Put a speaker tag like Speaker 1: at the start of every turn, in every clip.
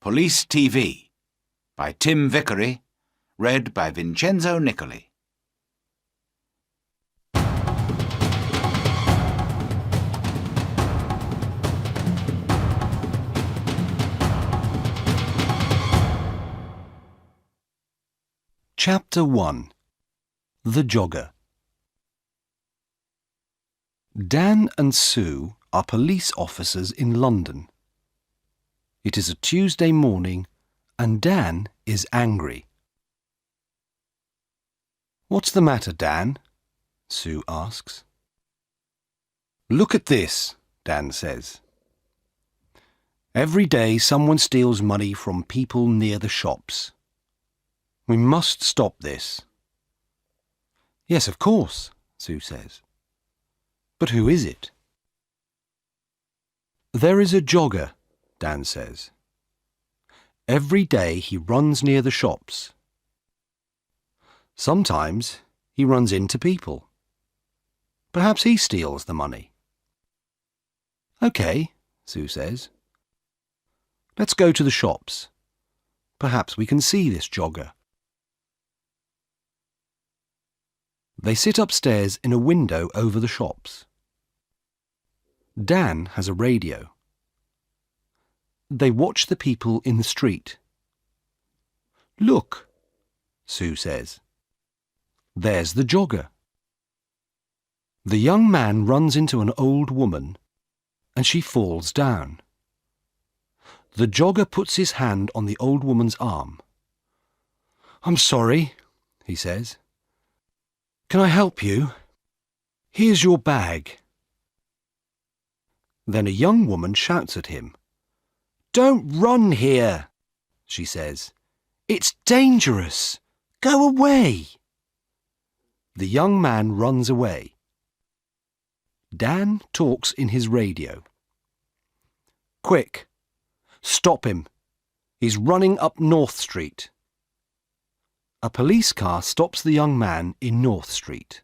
Speaker 1: Police TV by Tim Vickery, read by Vincenzo Nicoli.
Speaker 2: Chapter 1. The Jogger. Dan and Sue are police officers in London. It is a Tuesday morning and Dan is angry. "What's the matter, Dan?" Sue asks. "Look at this," Dan says. "Every day someone steals money from people near the shops. We must stop this." "Yes, of course," Sue says. "But who is it?" "There is a jogger," Dan says. "Every day he runs near the shops. Sometimes he runs into people. Perhaps he steals the money." "OK," Sue says. "Let's go to the shops. Perhaps we can see this jogger." They sit upstairs in a window over the shops. Dan has a radio. They watch the people in the street. "Look," Sue says. "There's the jogger." The young man runs into an old woman and she falls down. The jogger puts his hand on the old woman's arm. "I'm sorry," he says. "Can I help you? Here's your bag." Then a young woman shouts at him. "Don't run here," she says. "It's dangerous. Go away." The young man runs away. Dan talks in his radio. "Quick, stop him. He's running up North Street." A police car stops the young man in North Street.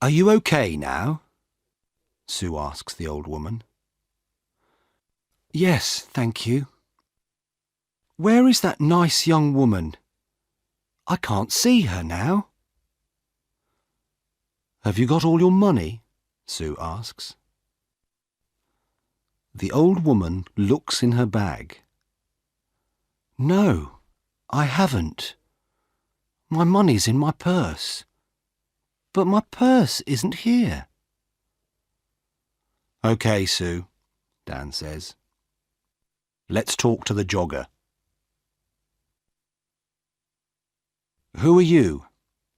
Speaker 2: "Are you okay now?" Sue asks the old woman. "Yes, thank you." "Where is that nice young woman? I can't see her now." "Have you got all your money?" Sue asks. The old woman looks in her bag. "No, I haven't. My money's in my purse. But my purse isn't here." "OK, Sue," Dan says. "Let's talk to the jogger." "Who are you?"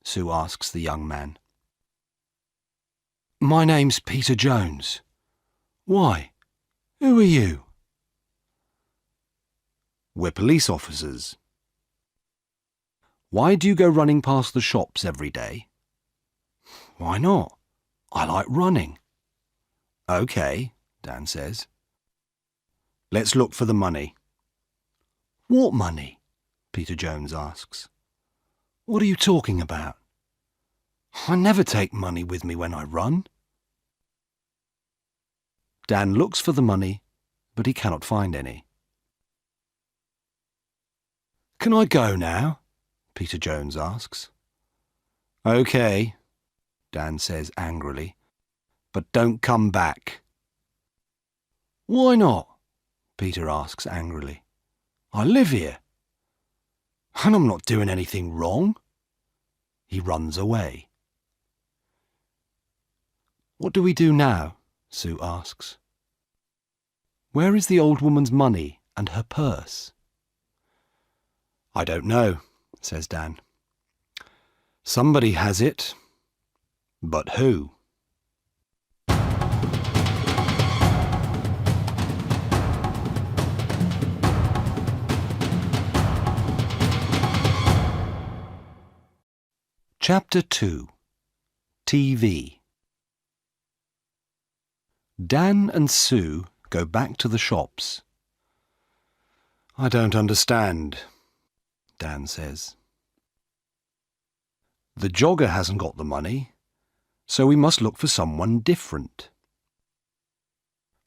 Speaker 2: Sue asks the young man. "My name's Peter Jones. Why? Who are you?" "We're police officers." "Why do you go running past the shops every day?" "Why not? I like running." "OK," Dan says. "Let's look for the money." "What money?" Peter Jones asks. "What are you talking about? I never take money with me when I run." Dan looks for the money, but he cannot find any. "Can I go now?" Peter Jones asks. "OK," Dan says angrily, "but don't come back." "Why not?" Peter asks angrily. "I live here. And I'm not doing anything wrong." He runs away. "What do we do now?" Sue asks. "Where is the old woman's money and her purse?" "I don't know," says Dan. "Somebody has it. But who?" Chapter 2. TV. Dan and Sue go back to the shops. "I don't understand," Dan says. "The jogger hasn't got the money, so we must look for someone different."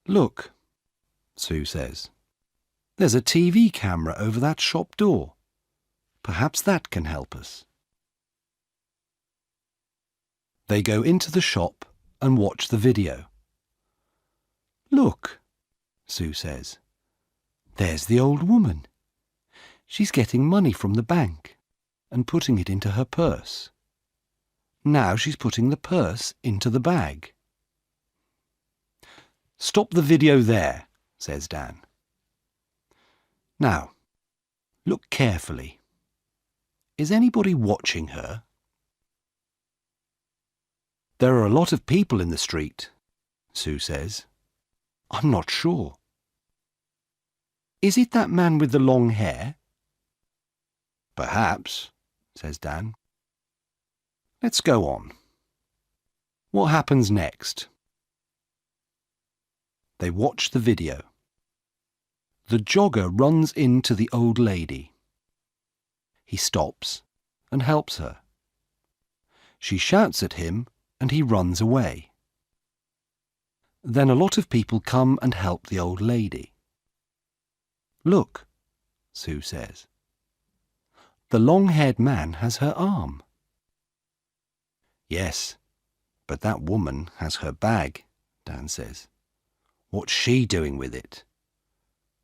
Speaker 2: "Look," Sue says. There's a TV camera over that shop door. Perhaps that can help us. They go into the shop and watch the video. Look, Sue says. There's the old woman. She's getting money from the bank and putting it into her purse. Now she's putting the purse into the bag. Stop the video there, says Dan. Now, look carefully. Is anybody watching her? There are a lot of people in the street, Sue says. I'm not sure. Is it that man with the long hair? Perhaps, says Dan. Let's go on. What happens next? They watch the video. The jogger runs into the old lady. He stops and helps her. She shouts at him and he runs away. Then a lot of people come and help the old lady. Look, Sue says. The long-haired man has her arm. Yes, but that woman has her bag, Dan says. What's she doing with it?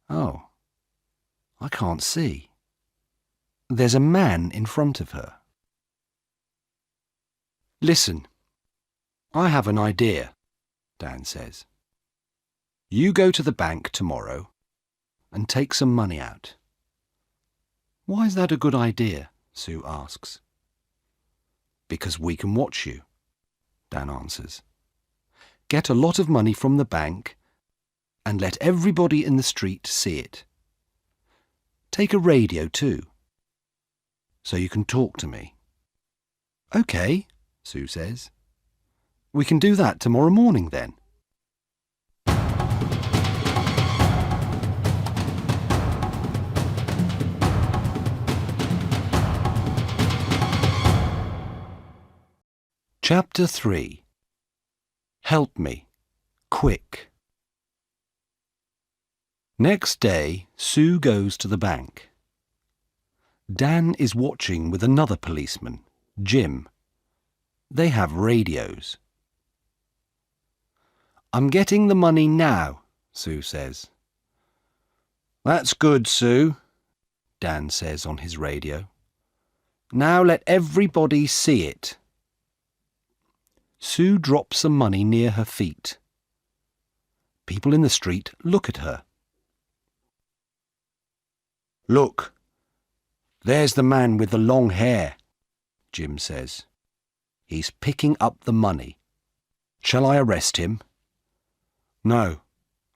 Speaker 2: Oh, I can't see. There's a man in front of her. Listen, I have an idea, Dan says. You go to the bank tomorrow and take some money out. Why is that a good idea? Sue asks. Because we can watch you, Dan answers. Get a lot of money from the bank and let everybody in the street see it. Take a radio too, so you can talk to me. OK, Sue says. We can do that tomorrow morning then. Chapter 3. Help me, quick. Next day, Sue goes to the bank. Dan is watching with another policeman, Jim. They have radios. I'm getting the money now, Sue says. That's good, Sue, Dan says on his radio. Now let everybody see it. Sue drops some money near her feet. People in the street look at her. Look, there's the man with the long hair, Jim says. He's picking up the money. Shall I arrest him? No,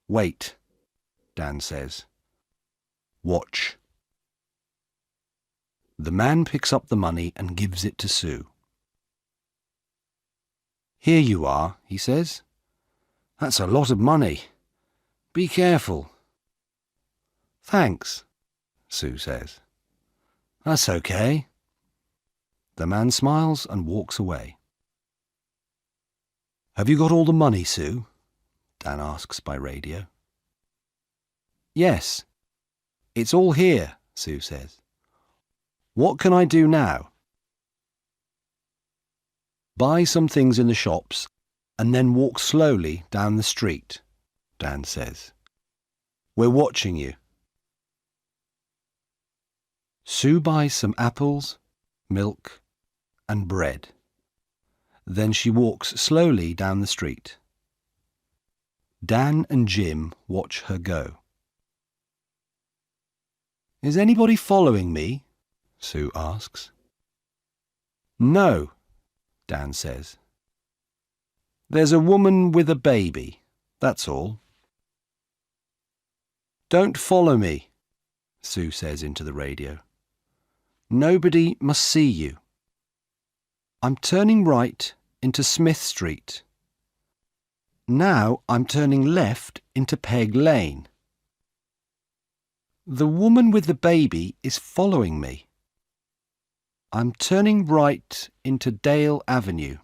Speaker 2: wait, Dan says. Watch. The man picks up the money and gives it to Sue. Here you are, he says. That's a lot of money. Be careful. Thanks, Sue says. That's okay. The man smiles and walks away. Have you got all the money, Sue? Dan asks by radio. Yes, it's all here, Sue says. What can I do now? Buy some things in the shops and then walk slowly down the street, Dan says. We're watching you. Sue buys some apples, milk, and bread. Then she walks slowly down the street. Dan and Jim watch her go. Is anybody following me? Sue asks. No, Dan says. There's a woman with a baby, that's all. Don't follow me, Sue says into the radio. Nobody must see you. I'm turning right into Smith Street. Now I'm turning left into Peg Lane. The woman with the baby is following me. I'm turning right into Dale Avenue.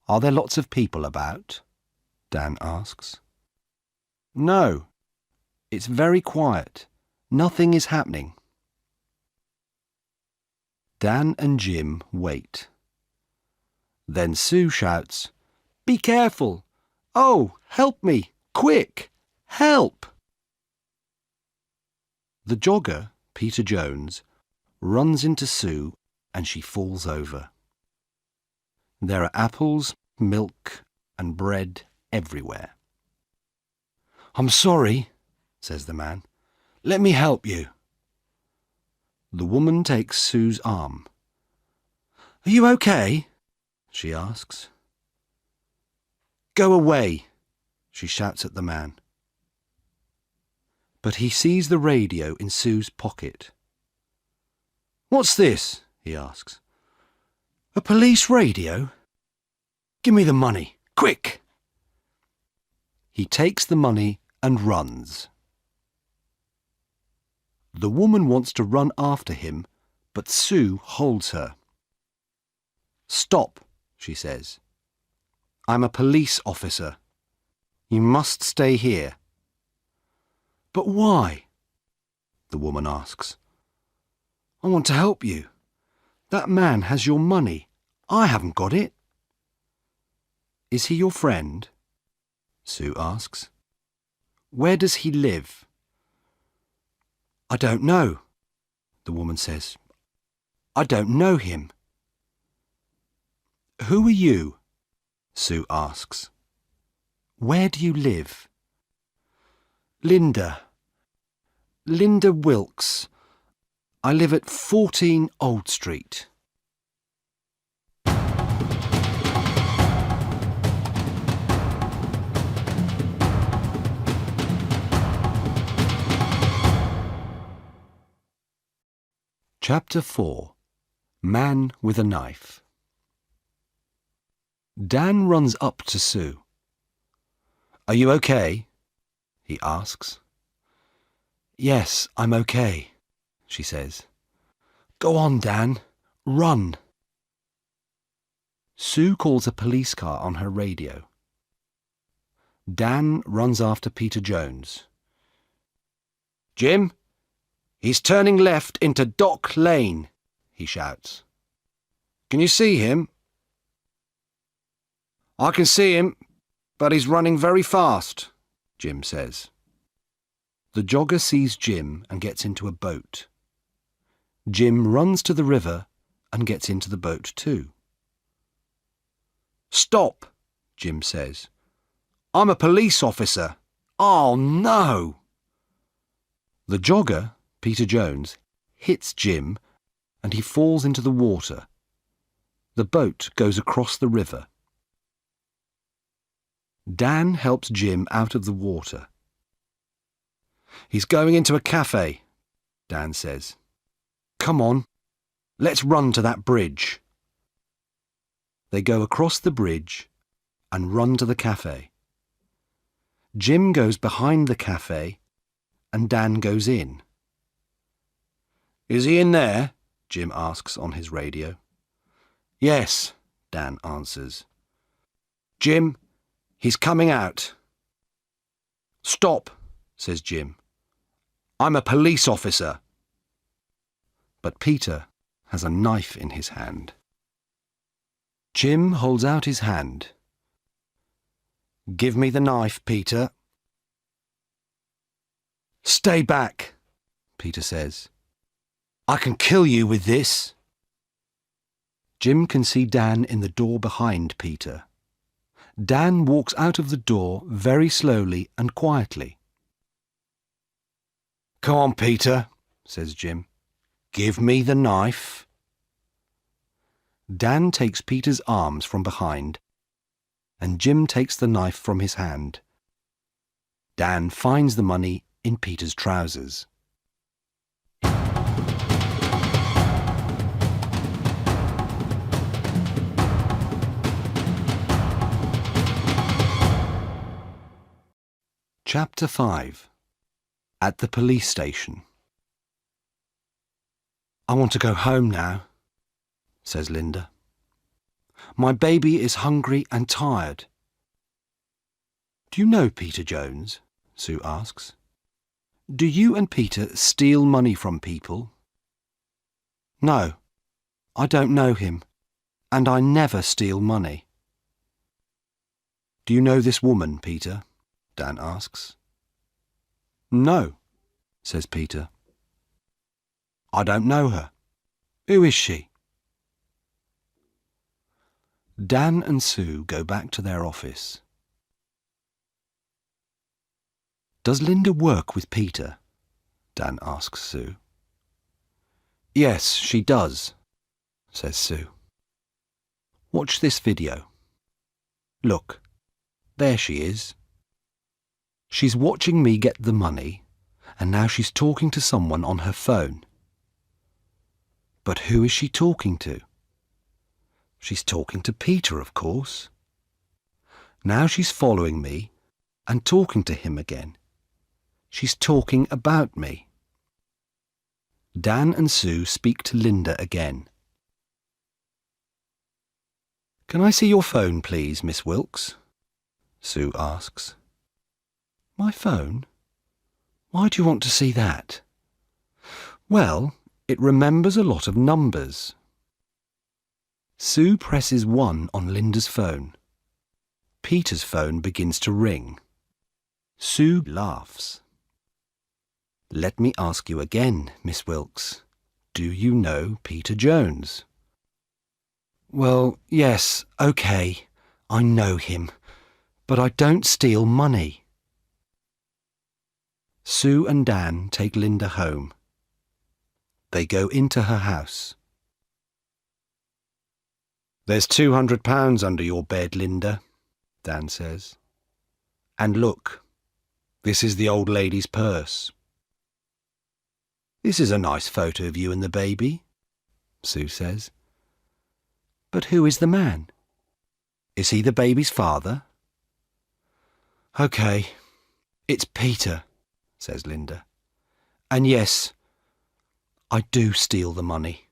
Speaker 2: Are there lots of people about? Dan asks. No, It's very quiet. Nothing is happening. Dan and Jim wait. Then Sue shouts, "Be careful! Oh, help me! Quick! Help!" The jogger, Peter Jones, runs into Sue and she falls over. There are apples, milk and bread everywhere. "I'm sorry," says the man. "Let me help you." The woman takes Sue's arm. "Are you okay?" she asks. "Go away," she shouts at the man. But he sees the radio in Sue's pocket. "What's this?" he asks. "A police radio? Give me the money, quick!" He takes the money and runs. The woman wants to run after him, but Sue holds her. "Stop," she says. "I'm a police officer. You must stay here." "But why?" the woman asks. "I want to help you. That man has your money. I haven't got it." "Is he your friend?" Sue asks. "Where does he live?" "I don't know," the woman says. "I don't know him." "Who are you?" Sue asks. "Where do you live?" Linda Wilkes. I live at 14 Old Street." Chapter 4. Man with a Knife. Dan runs up to Sue. "Are you okay?" he asks. "Yes, I'm okay," she says. "Go on, Dan. Run." Sue calls a police car on her radio. Dan runs after Peter Jones. "Jim, he's turning left into Dock Lane," he shouts. "Can you see him?" "I can see him, but he's running very fast," Jim says. The jogger sees Jim and gets into a boat. Jim runs to the river and gets into the boat too. "Stop," Jim says. "I'm a police officer." "Oh, no!" The jogger, Peter Jones, hits Jim and he falls into the water. The boat goes across the river. Dan helps Jim out of the water. "He's going into a cafe," Dan says. "Come on, let's run to that bridge." They go across the bridge and run to the cafe. Jim goes behind the cafe and Dan goes in. "Is he in there?" Jim asks on his radio. "Yes," Dan answers. "Jim, he's coming out." "Stop," says Jim. "I'm a police officer." But Peter has a knife in his hand. Jim holds out his hand. "Give me the knife, Peter." "Stay back," Peter says. "I can kill you with this." Jim can see Dan in the door behind Peter. Dan walks out of the door very slowly and quietly. "Come on, Peter," says Jim. "Give me the knife." Dan takes Peter's arms from behind, and Jim takes the knife from his hand. Dan finds the money in Peter's trousers. Chapter 5. At the police station. "I want to go home now," says Linda. "My baby is hungry and tired." "Do you know Peter Jones?" Sue asks. Do you and Peter steal money from people? No, I don't know him, and I never steal money. Do you know this woman, Peter? Dan asks. No, says Peter. I don't know her. Who is she? Dan and Sue go back to their office. Does Linda work with Peter? Dan asks Sue. Yes, she does, says Sue. Watch this video. Look, there she is. She's watching me get the money, and now she's talking to someone on her phone. But who is she talking to? She's talking to Peter, of course. Now she's following me and talking to him again. She's talking about me. Dan and Sue speak to Linda again. Can I see your phone, please, Miss Wilkes? Sue asks. My phone? Why do you want to see that? Well, it remembers a lot of numbers. Sue presses 1 on Linda's phone. Peter's phone begins to ring. Sue laughs. Let me ask you again, Miss Wilkes. Do you know Peter Jones? Well, yes, OK. I know him. But I don't steal money. Sue and Dan take Linda home. They go into her house. There's £200 under your bed, Linda, Dan says. And look, this is the old lady's purse. This is a nice photo of you and the baby, Sue says. But who is the man? Is he the baby's father? OK, it's Peter, says Linda. And yes, I do steal the money.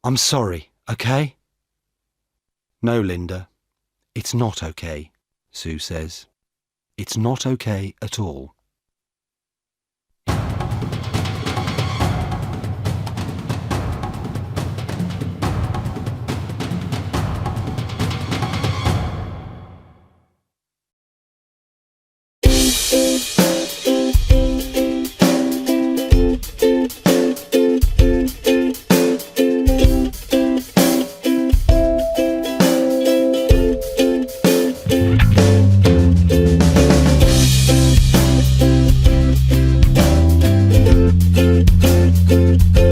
Speaker 2: I'm sorry, OK? No, Linda, it's not OK, Sue says. It's not OK at all.